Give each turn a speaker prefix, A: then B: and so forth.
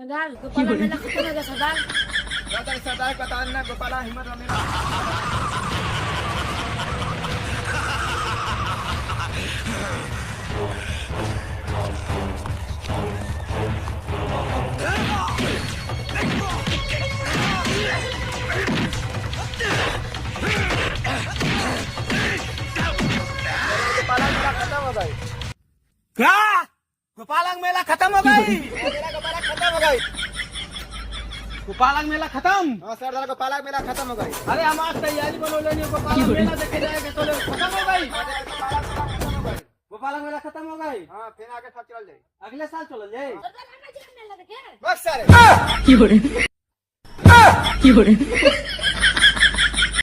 A: सरदार गोपाला मेला खत्म हो गया सरदार।
B: सरदार बता ना गोपाला हिम्मत मेरा क्या गोपालक मेला खत्म हो गई। गोपालक खत्म हो गई। गोपालक मेला खत्म। हाँ सरदार गोपालक मेला खत्म हो गई। अरे हमारी तैयारी बनोले नहीं गोपालक मेला देखे जाएगा तो खत्म हो गई। गोपालक मेला खत्म हो गई। हाँ फिर आगे सब चल जाए अगले साल चल जाए
A: सरदार मेला देखे
B: बस सारे
C: কি করে